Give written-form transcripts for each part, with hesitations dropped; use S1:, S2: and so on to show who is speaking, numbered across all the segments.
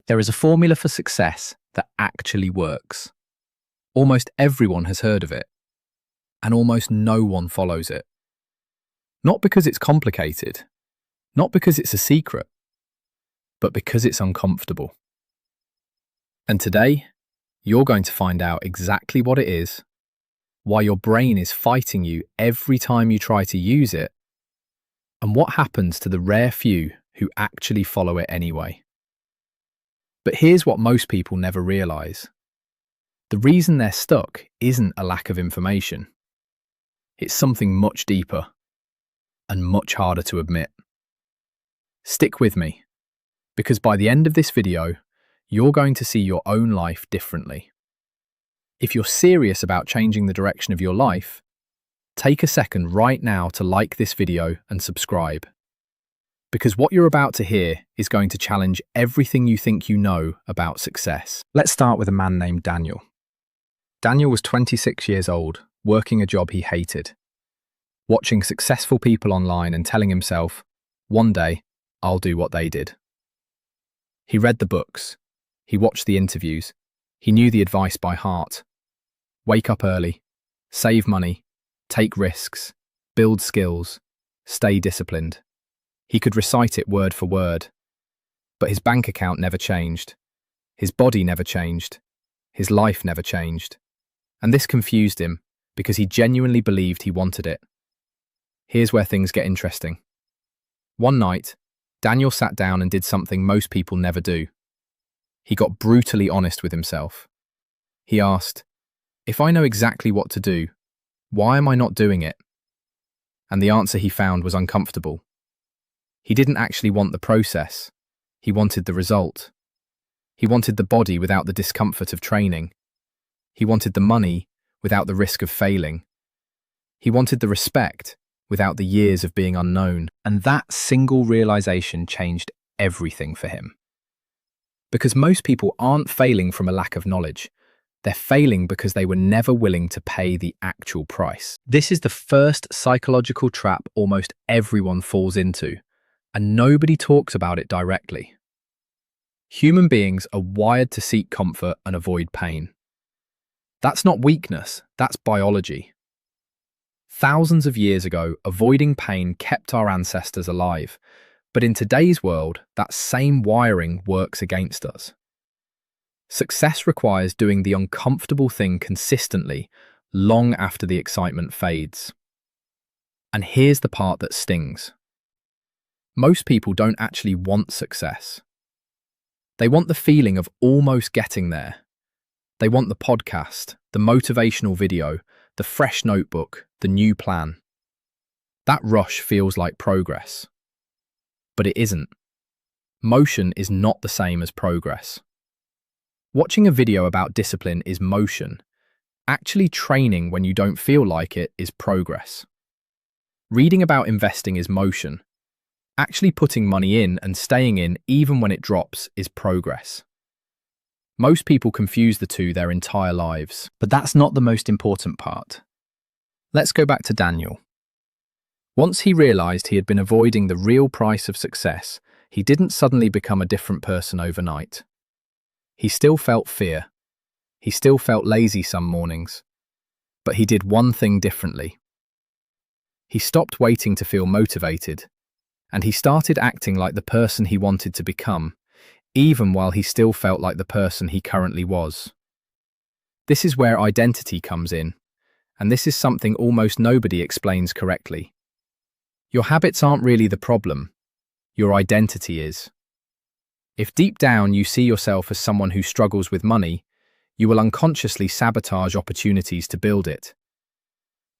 S1: There is a formula for success that actually works. Almost everyone has heard of it, and almost no one follows it. Not because it's complicated, not because it's a secret, but because it's uncomfortable. And today, you're going to find out exactly what it is, why your brain is fighting you every time you try to use it, and what happens to the rare few who actually follow it anyway. But here's what most people never realize. The reason they're stuck isn't a lack of information. It's something much deeper and much harder to admit. Stick with me, because by the end of this video, you're going to see your own life differently. If you're serious about changing the direction of your life, take a second right now to like this video and subscribe. Because what you're about to hear is going to challenge everything you think you know about success. Let's start with a man named Daniel. Daniel was 26 years old, working a job he hated, watching successful people online and telling himself, one day, I'll do what they did. He read the books, he watched the interviews, he knew the advice by heart. Wake up early, save money, take risks, build skills, stay disciplined. He could recite it word for word. But his bank account never changed. His body never changed. His life never changed. And this confused him because he genuinely believed he wanted it. Here's where things get interesting. One night, Daniel sat down and did something most people never do. He got brutally honest with himself. He asked, if I know exactly what to do, why am I not doing it? And the answer he found was uncomfortable. He didn't actually want the process. He wanted the result. He wanted the body without the discomfort of training. He wanted the money without the risk of failing. He wanted the respect without the years of being unknown. And that single realization changed everything for him. Because most people aren't failing from a lack of knowledge. They're failing because they were never willing to pay the actual price. This is the first psychological trap almost everyone falls into, and nobody talks about it directly. Human beings are wired to seek comfort and avoid pain. That's not weakness, that's biology. Thousands of years ago, avoiding pain kept our ancestors alive, but in today's world, that same wiring works against us. Success requires doing the uncomfortable thing consistently, long after the excitement fades. And here's the part that stings. Most people don't actually want success. They want the feeling of almost getting there. They want the podcast, the motivational video, the fresh notebook, the new plan. That rush feels like progress. But it isn't. Motion is not the same as progress. Watching a video about discipline is motion. Actually training when you don't feel like it is progress. Reading about investing is motion. Actually putting money in and staying in even when it drops is progress. Most people confuse the two their entire lives, but that's not the most important part. Let's go back to Daniel. Once he realized he had been avoiding the real price of success, he didn't suddenly become a different person overnight. He still felt fear. He still felt lazy some mornings. But he did one thing differently. He stopped waiting to feel motivated, and he started acting like the person he wanted to become, even while he still felt like the person he currently was. This is where identity comes in, and this is something almost nobody explains correctly. Your habits aren't really the problem. Your identity is. If deep down you see yourself as someone who struggles with money, you will unconsciously sabotage opportunities to build it.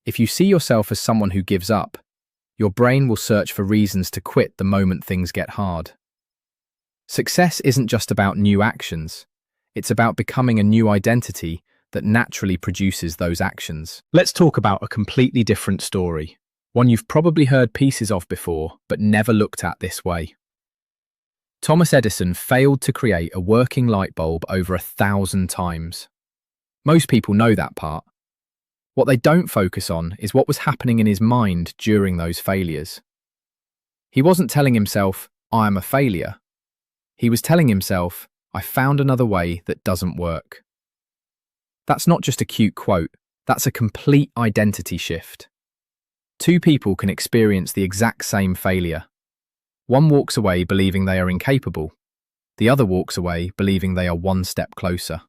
S1: If you see yourself as someone who gives up, your brain will search for reasons to quit the moment things get hard. Success isn't just about new actions. It's about becoming a new identity that naturally produces those actions. Let's talk about a completely different story, one you've probably heard pieces of before, but never looked at this way. Thomas Edison failed to create a working light bulb over 1,000 times. Most people know that part. What they don't focus on is what was happening in his mind during those failures. He wasn't telling himself, I am a failure. He was telling himself, I found another way that doesn't work. That's not just a cute quote, that's a complete identity shift. Two people can experience the exact same failure. One walks away believing they are incapable. The other walks away believing they are one step closer.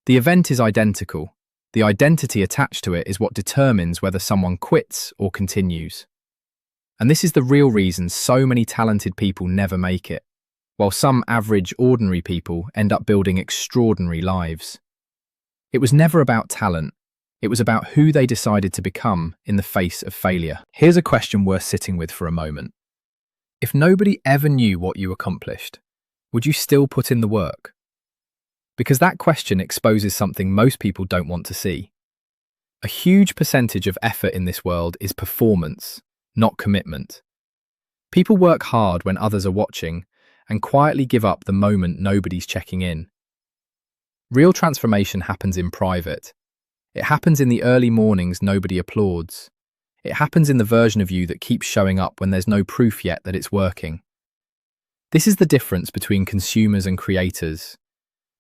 S1: The event is identical. The identity attached to it is what determines whether someone quits or continues. And this is the real reason so many talented people never make it, while some average, ordinary people end up building extraordinary lives. It was never about talent. It was about who they decided to become in the face of failure. Here's a question worth sitting with for a moment. If nobody ever knew what you accomplished, would you still put in the work? Because that question exposes something most people don't want to see. A huge percentage of effort in this world is performance, not commitment. People work hard when others are watching and quietly give up the moment nobody's checking in. Real transformation happens in private. It happens in the early mornings nobody applauds. It happens in the version of you that keeps showing up when there's no proof yet that it's working. This is the difference between consumers and creators.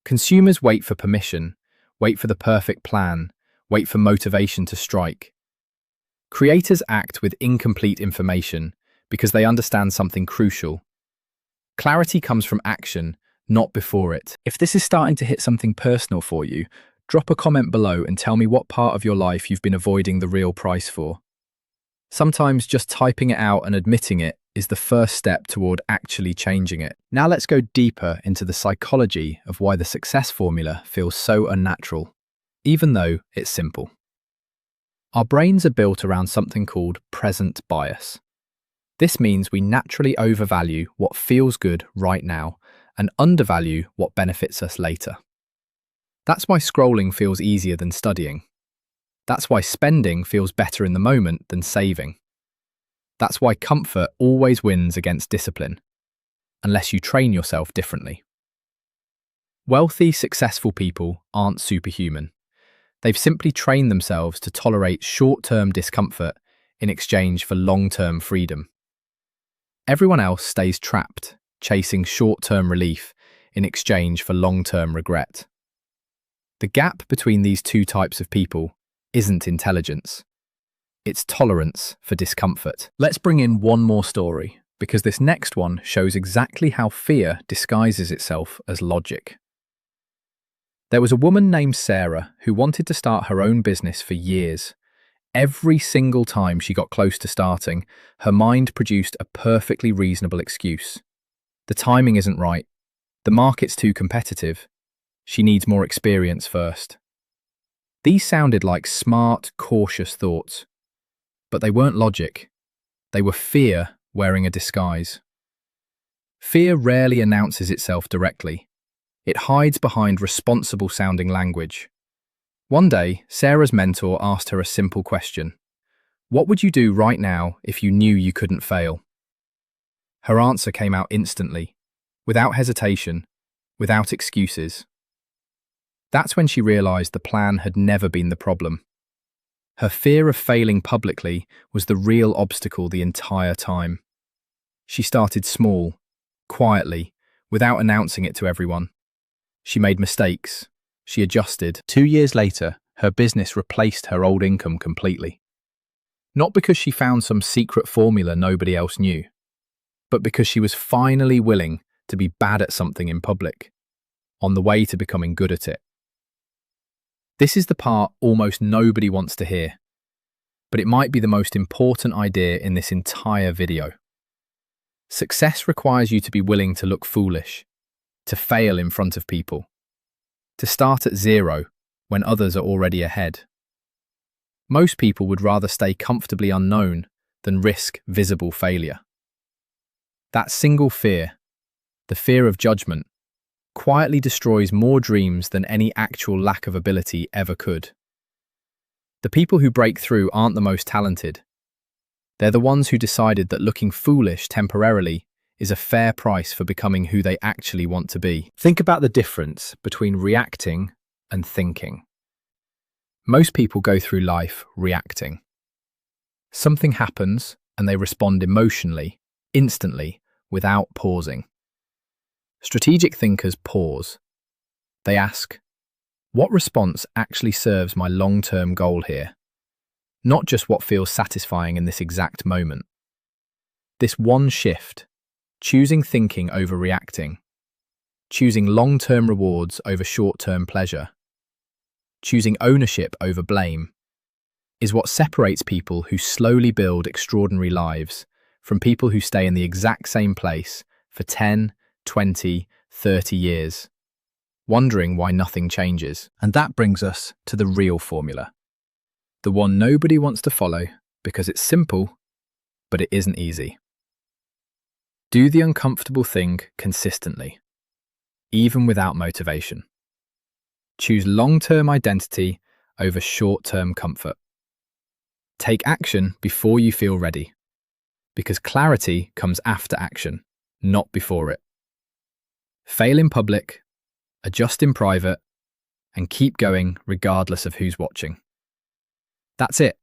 S1: Consumers wait for permission, wait for the perfect plan, wait for motivation to strike. Creators act with incomplete information because they understand something crucial. Clarity comes from action, not before it. If this is starting to hit something personal for you, drop a comment below and tell me what part of your life you've been avoiding the real price for. Sometimes just typing it out and admitting it is the first step toward actually changing it. Now let's go deeper into the psychology of why the success formula feels so unnatural, even though it's simple. Our brains are built around something called present bias. This means we naturally overvalue what feels good right now and undervalue what benefits us later. That's why scrolling feels easier than studying. That's why spending feels better in the moment than saving. That's why comfort always wins against discipline, unless you train yourself differently. Wealthy, successful people aren't superhuman. They've simply trained themselves to tolerate short-term discomfort in exchange for long-term freedom. Everyone else stays trapped, chasing short-term relief in exchange for long-term regret. The gap between these two types of people isn't intelligence. It's tolerance for discomfort. Let's bring in one more story, because this next one shows exactly how fear disguises itself as logic. There was a woman named Sarah who wanted to start her own business for years. Every single time she got close to starting, her mind produced a perfectly reasonable excuse. The timing isn't right. The market's too competitive. She needs more experience first. These sounded like smart, cautious thoughts. But they weren't logic. They were fear wearing a disguise. Fear rarely announces itself directly. It hides behind responsible-sounding language. One day, Sarah's mentor asked her a simple question. What would you do right now if you knew you couldn't fail? Her answer came out instantly, without hesitation, without excuses. That's when she realized the plan had never been the problem. Her fear of failing publicly was the real obstacle the entire time. She started small, quietly, without announcing it to everyone. She made mistakes. She adjusted. 2 years later, her business replaced her old income completely. Not because she found some secret formula nobody else knew, but because she was finally willing to be bad at something in public, on the way to becoming good at it. This is the part almost nobody wants to hear, but it might be the most important idea in this entire video. Success requires you to be willing to look foolish, to fail in front of people, to start at zero when others are already ahead. Most people would rather stay comfortably unknown than risk visible failure. That single fear, the fear of judgment, quietly destroys more dreams than any actual lack of ability ever could. The people who break through aren't the most talented. They're the ones who decided that looking foolish temporarily is a fair price for becoming who they actually want to be. Think about the difference between reacting and thinking. Most people go through life reacting. Something happens and they respond emotionally, instantly, without pausing. Strategic thinkers pause. They ask, what response actually serves my long-term goal here? Not just what feels satisfying in this exact moment. This one shift, choosing thinking over reacting, choosing long-term rewards over short-term pleasure, choosing ownership over blame, is what separates people who slowly build extraordinary lives from people who stay in the exact same place for 10, 20, 30 years, wondering why nothing changes. And that brings us to the real formula. The one nobody wants to follow because it's simple, but it isn't easy. Do the uncomfortable thing consistently, even without motivation. Choose long-term identity over short-term comfort. Take action before you feel ready, because clarity comes after action, not before it. Fail in public, adjust in private, and keep going regardless of who's watching. That's it.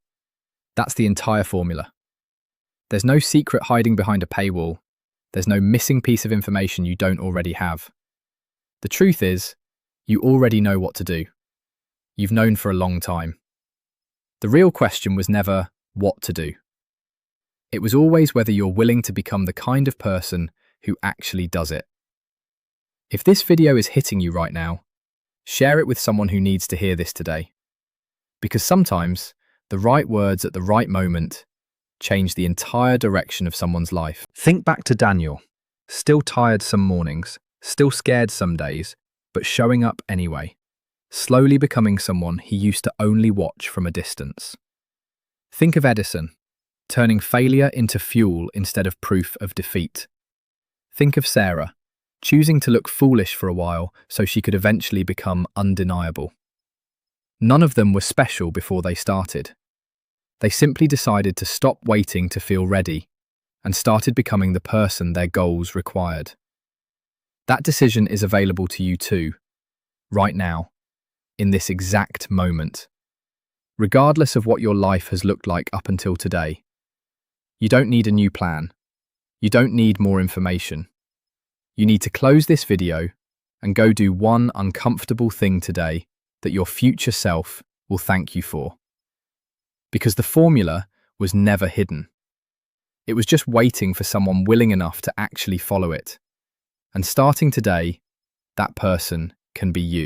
S1: That's the entire formula. There's no secret hiding behind a paywall. There's no missing piece of information you don't already have. The truth is, you already know what to do. You've known for a long time. The real question was never what to do. It was always whether you're willing to become the kind of person who actually does it. If this video is hitting you right now, share it with someone who needs to hear this today. Because sometimes, the right words at the right moment change the entire direction of someone's life. Think back to Daniel, still tired some mornings, still scared some days, but showing up anyway, slowly becoming someone he used to only watch from a distance. Think of Edison, turning failure into fuel instead of proof of defeat. Think of Sarah, choosing to look foolish for a while so she could eventually become undeniable. None of them were special before they started. They simply decided to stop waiting to feel ready and started becoming the person their goals required. That decision is available to you too, right now, in this exact moment. Regardless of what your life has looked like up until today, you don't need a new plan. You don't need more information. You need to close this video and go do one uncomfortable thing today that your future self will thank you for. Because the formula was never hidden. It was just waiting for someone willing enough to actually follow it. And starting today, that person can be you.